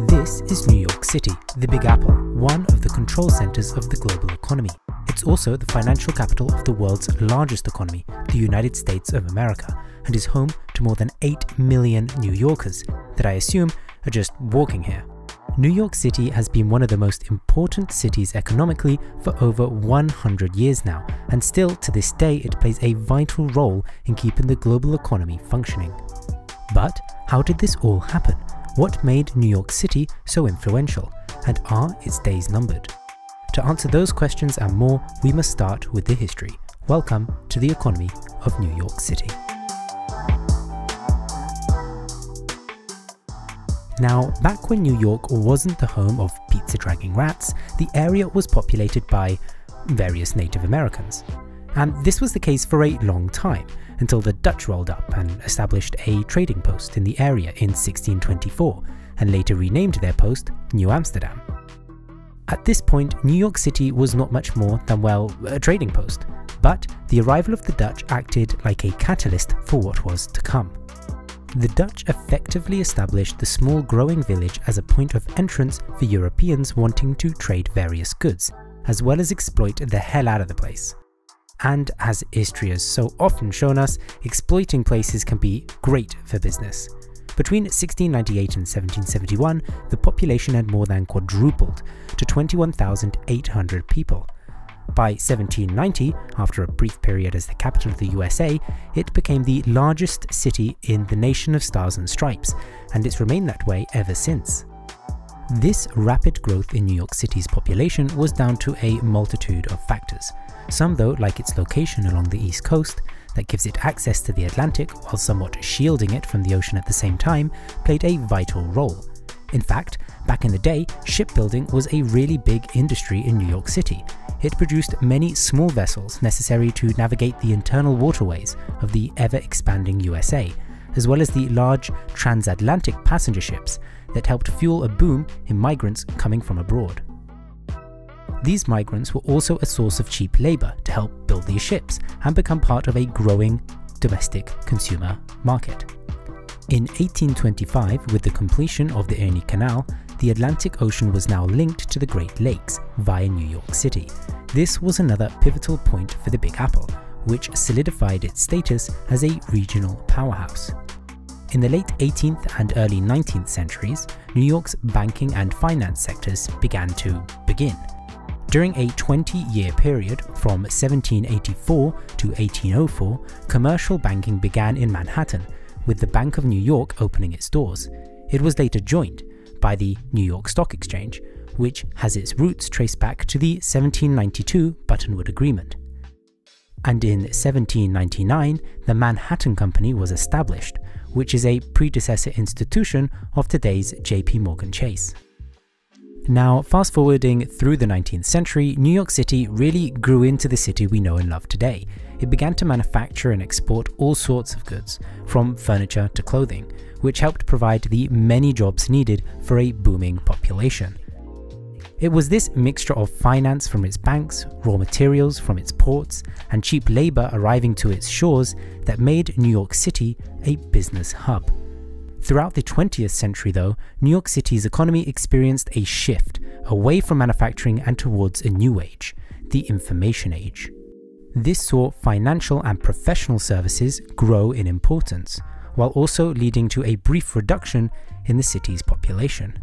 This is New York City, the Big Apple, one of the control centers of the global economy. It's also the financial capital of the world's largest economy, the United States of America, and is home to more than 8 million New Yorkers that I assume are just walking here. New York City has been one of the most important cities economically for over 100 years now, and still to this day it plays a vital role in keeping the global economy functioning. But how did this all happen? What made New York City so influential, and are its days numbered? To answer those questions and more, we must start with the history. Welcome to the economy of New York City. Now, back when New York wasn't the home of pizza-dragging rats, the area was populated by various Native Americans. And this was the case for a long time, until the Dutch rolled up and established a trading post in the area in 1624, and later renamed their post New Amsterdam. At this point, New York City was not much more than, well, a trading post, but the arrival of the Dutch acted like a catalyst for what was to come. The Dutch effectively established the small growing village as a point of entrance for Europeans wanting to trade various goods, as well as exploit the hell out of the place. And as history has so often shown us, exploiting places can be great for business. Between 1698 and 1771, the population had more than quadrupled to 21,800 people. By 1790, after a brief period as the capital of the USA, it became the largest city in the nation of stars and stripes, and it's remained that way ever since. This rapid growth in New York City's population was down to a multitude of factors. Some, though, like its location along the East Coast, that gives it access to the Atlantic while somewhat shielding it from the ocean at the same time, played a vital role. In fact, back in the day, shipbuilding was a really big industry in New York City. It produced many small vessels necessary to navigate the internal waterways of the ever-expanding USA, as well as the large transatlantic passenger ships that helped fuel a boom in migrants coming from abroad. These migrants were also a source of cheap labor to help build these ships and become part of a growing domestic consumer market. In 1825, with the completion of the Erie Canal, the Atlantic Ocean was now linked to the Great Lakes via New York City. This was another pivotal point for the Big Apple, which solidified its status as a regional powerhouse. In the late 18th and early 19th centuries, New York's banking and finance sectors began to begin. During a 20-year period from 1784 to 1804, commercial banking began in Manhattan, with the Bank of New York opening its doors. It was later joined by the New York Stock Exchange, which has its roots traced back to the 1792 Buttonwood Agreement. And in 1799, the Manhattan Company was established, which is a predecessor institution of today's J.P. Morgan Chase. Now, fast forwarding through the 19th century, New York City really grew into the city we know and love today. It began to manufacture and export all sorts of goods, from furniture to clothing, which helped provide the many jobs needed for a booming population. It was this mixture of finance from its banks, raw materials from its ports, and cheap labor arriving to its shores that made New York City a business hub. Throughout the 20th century, though, New York City's economy experienced a shift away from manufacturing and towards a new age, the information age. This saw financial and professional services grow in importance, while also leading to a brief reduction in the city's population.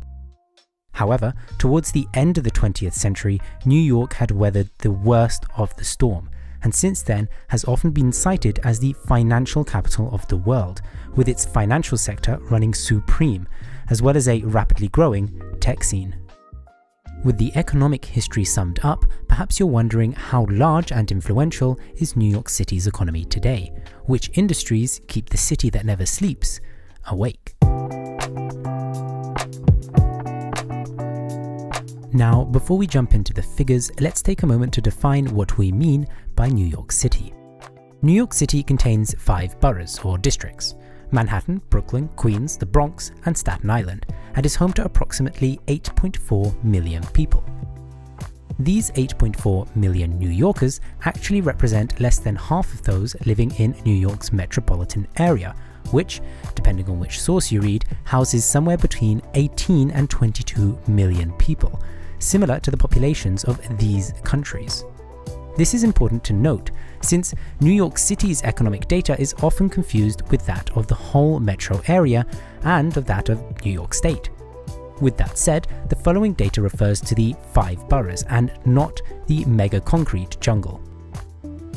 However, towards the end of the 20th century, New York had weathered the worst of the storm, and since then has often been cited as the financial capital of the world, with its financial sector running supreme, as well as a rapidly growing tech scene. With the economic history summed up, perhaps you're wondering how large and influential is New York City's economy today? Which industries keep the city that never sleeps awake? Now, before we jump into the figures, let's take a moment to define what we mean by New York City. New York City contains 5 boroughs or districts: Manhattan, Brooklyn, Queens, the Bronx, and Staten Island, and is home to approximately 8.4 million people. These 8.4 million New Yorkers actually represent less than half of those living in New York's metropolitan area, which, depending on which source you read, houses somewhere between 18 and 22 million people, similar to the populations of these countries. This is important to note, since New York City's economic data is often confused with that of the whole metro area and of that of New York State. With that said, the following data refers to the 5 boroughs and not the mega concrete jungle.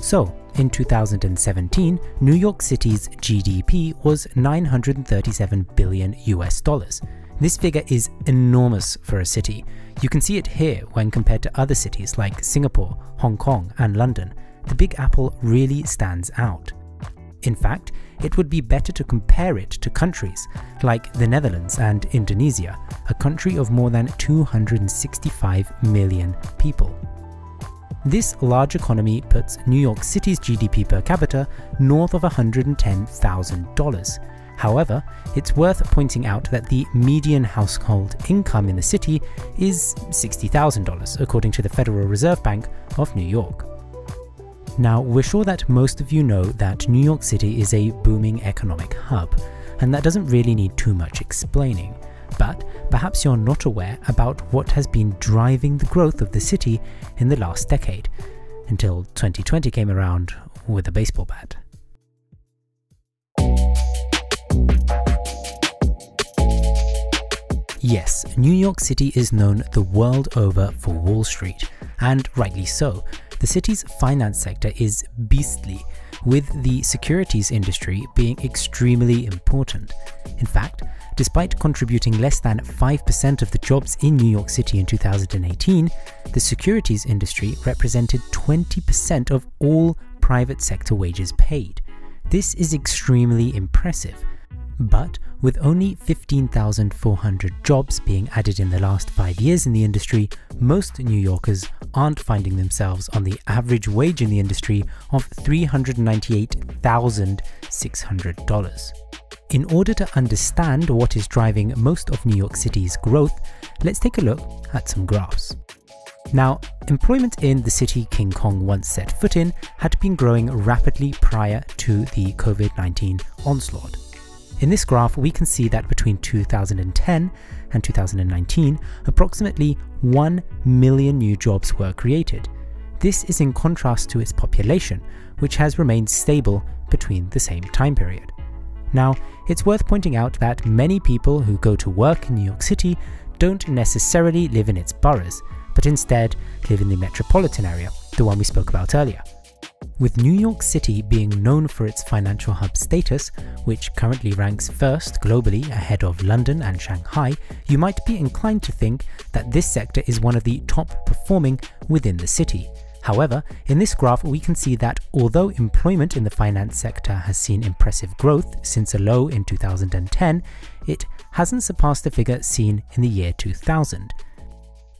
So, in 2017, New York City's GDP was $937 billion US. This figure is enormous for a city. You can see it here when compared to other cities like Singapore, Hong Kong, and London. The Big Apple really stands out. In fact, it would be better to compare it to countries like the Netherlands and Indonesia, a country of more than 265 million people. This large economy puts New York City's GDP per capita north of $110,000. However, it's worth pointing out that the median household income in the city is $60,000, according to the Federal Reserve Bank of New York. Now, we're sure that most of you know that New York City is a booming economic hub, and that doesn't really need too much explaining. But perhaps you're not aware about what has been driving the growth of the city in the last decade, until 2020 came around with a baseball bat. Yes, New York City is known the world over for Wall Street, and rightly so. The city's finance sector is beastly, with the securities industry being extremely important. In fact, despite contributing less than 5% of the jobs in New York City in 2018, the securities industry represented 20% of all private sector wages paid. This is extremely impressive. But with only 15,400 jobs being added in the last 5 years in the industry, most New Yorkers aren't finding themselves on the average wage in the industry of $398,600. In order to understand what is driving most of New York City's growth, let's take a look at some graphs. Now, employment in the city King Kong once set foot in had been growing rapidly prior to the COVID-19 onslaught. In this graph, we can see that between 2010 and 2019, approximately 1 million new jobs were created. This is in contrast to its population, which has remained stable between the same time period. Now, it's worth pointing out that many people who go to work in New York City don't necessarily live in its boroughs, but instead live in the metropolitan area, the one we spoke about earlier. With New York City being known for its financial hub status, which currently ranks first globally ahead of London and Shanghai, you might be inclined to think that this sector is one of the top performing within the city. However, in this graph we can see that although employment in the finance sector has seen impressive growth since a low in 2010, it hasn't surpassed the figure seen in the year 2000.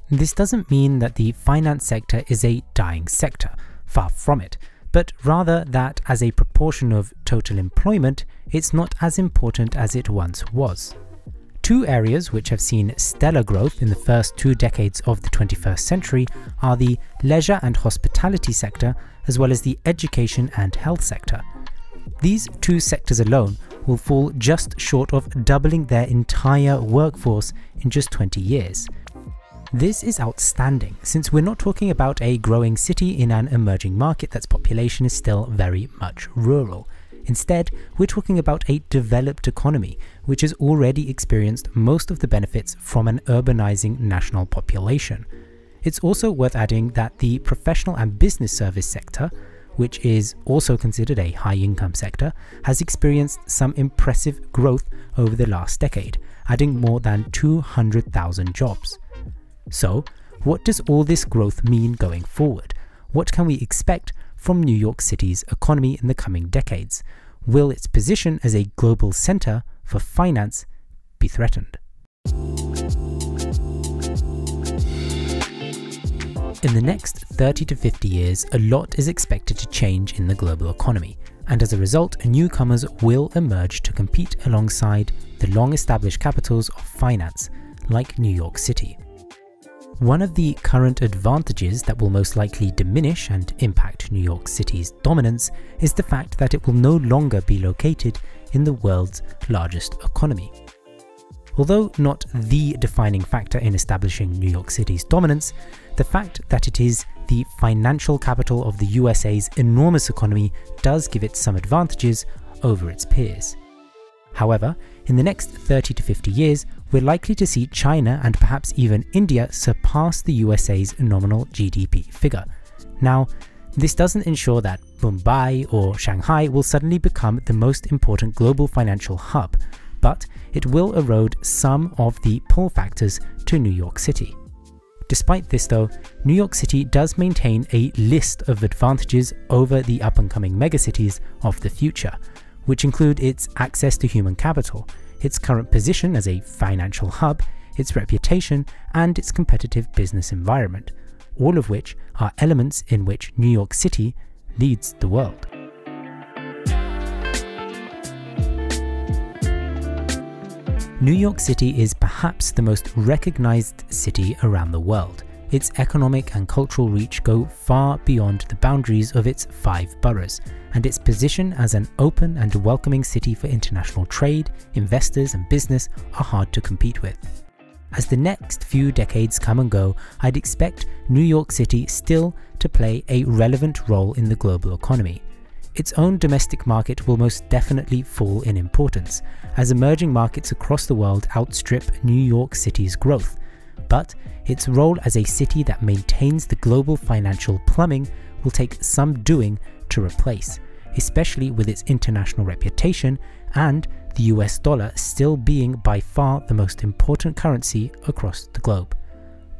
This doesn't mean that the finance sector is a dying sector, far from it, but rather that as a proportion of total employment, it's not as important as it once was. Two areas which have seen stellar growth in the first 2 decades of the 21st century are the leisure and hospitality sector, as well as the education and health sector. These two sectors alone will fall just short of doubling their entire workforce in just 20 years. This is outstanding, since we're not talking about a growing city in an emerging market that's population is still very much rural. Instead, we're talking about a developed economy, which has already experienced most of the benefits from an urbanizing national population. It's also worth adding that the professional and business service sector, which is also considered a high-income sector, has experienced some impressive growth over the last decade, adding more than 200,000 jobs. So, what does all this growth mean going forward? What can we expect from New York City's economy in the coming decades? Will its position as a global center for finance be threatened? In the next 30 to 50 years, a lot is expected to change in the global economy, and as a result, newcomers will emerge to compete alongside the long-established capitals of finance, like New York City. One of the current advantages that will most likely diminish and impact New York City's dominance is the fact that it will no longer be located in the world's largest economy. Although not the defining factor in establishing New York City's dominance, the fact that it is the financial capital of the USA's enormous economy does give it some advantages over its peers. However, in the next 30 to 50 years, we're likely to see China and perhaps even India surpass the USA's nominal GDP figure. Now, this doesn't ensure that Mumbai or Shanghai will suddenly become the most important global financial hub, but it will erode some of the pull factors to New York City. Despite this though, New York City does maintain a list of advantages over the up-and-coming megacities of the future, which include its access to human capital, its current position as a financial hub, its reputation, and its competitive business environment, all of which are elements in which New York City leads the world. New York City is perhaps the most recognized city around the world. Its economic and cultural reach go far beyond the boundaries of its 5 boroughs, and its position as an open and welcoming city for international trade, investors and business are hard to compete with. As the next few decades come and go, I'd expect New York City still to play a relevant role in the global economy. Its own domestic market will most definitely fall in importance, as emerging markets across the world outstrip New York City's growth. But its role as a city that maintains the global financial plumbing will take some doing to replace, especially with its international reputation and the US dollar still being by far the most important currency across the globe.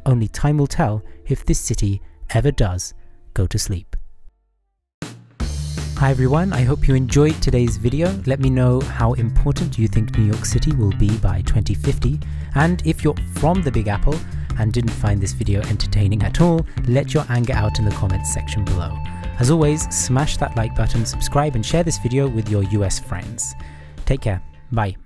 Only time will tell if this city ever does go to sleep. Hi everyone, I hope you enjoyed today's video. Let me know how important you think New York City will be by 2050, and if you're from the Big Apple and didn't find this video entertaining at all, let your anger out in the comments section below. As always, smash that like button, subscribe and share this video with your US friends. Take care, bye.